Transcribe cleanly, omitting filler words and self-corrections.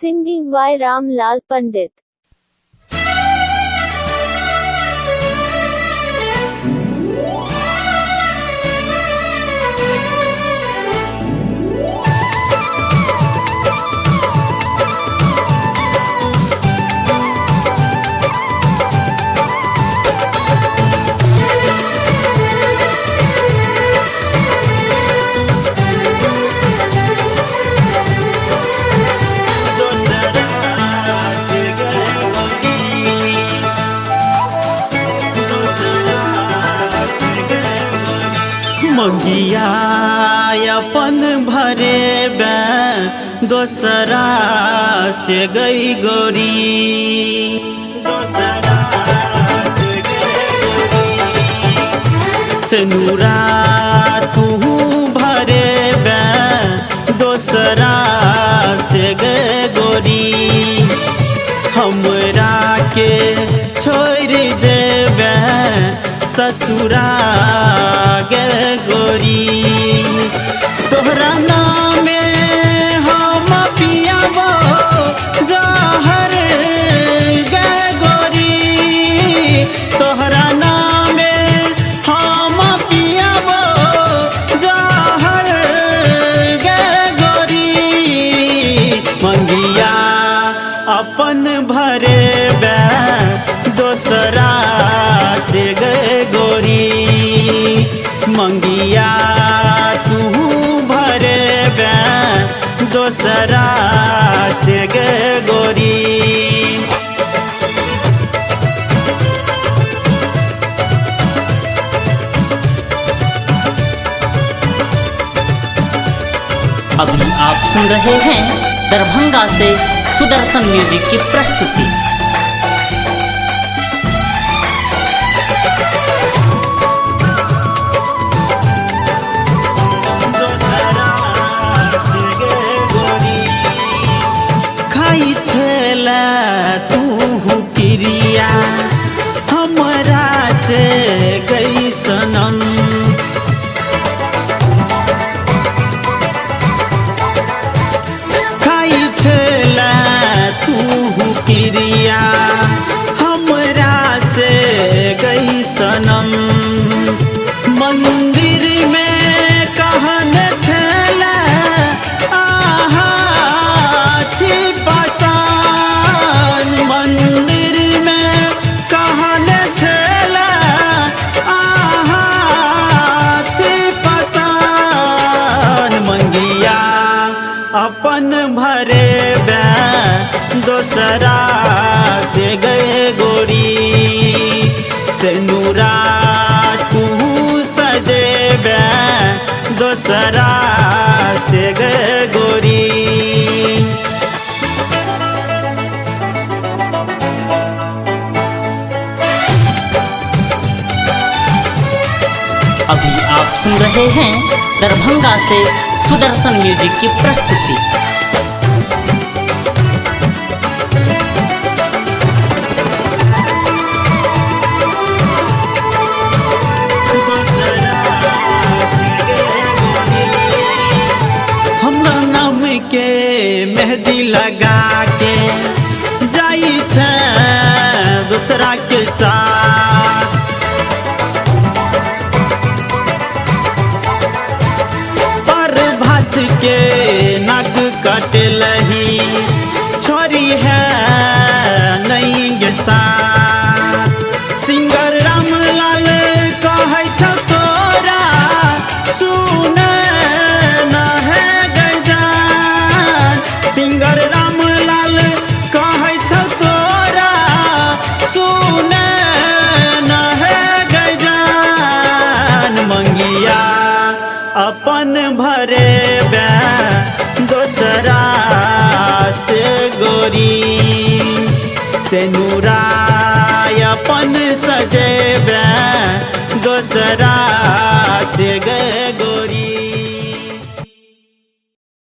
Singing by Ram Lal Pandit. मंगिया अपन भरे बे दोसरा से गई गोरी, दोसरा से गई गोरी। सेनुरा तू भरे बे दोसरा से गई गोरी, हमरा के छोड़ देबे ससुरा गे गोरी। तोहरा नामे हम पियाबो जहर गे गोरी, तोहरा नामे हम पियाबो जहर गे गोरी। मंगिया अपन भरे बे दोसरा से गे गोरी, मंगिया तू भरे बे दोसरा से गे गोरी। अभी आप सुन रहे हैं दरभंगा से सुदर्शन म्यूजिक की प्रस्तुति। खाई छेला तू क्रिया हमरा से गई सनम, खाई छेला तू क्रिया हमरा से गई सनम। मंदिर में कहन छेला आहा छिपासान, मंदिर में कहन छेला आहा छिपासान। मंगिया अपन भरे बे दोसरा से गए गोरी, सेनुरा तू सजेबे दोसरा से गए गोरी। अभी आप सुन रहे हैं दरभंगा से सुदर्शन म्यूजिक की प्रस्तुति। हमरा नाम के मेहंदी लगा के जाई छे दूसरा के साथ, पर भास के नाक कट लही छोरी है नहीं गे साथ। सिंगर राम लाल कहै छौ तोरा सुन न है गजान, सिंगर राम लाल कहै छौ तोरा सुन न है गजान। मंगिया अपन भरे बे दोसरा से गोरी, सेनुरा अपन सजेबे दोसरा से गे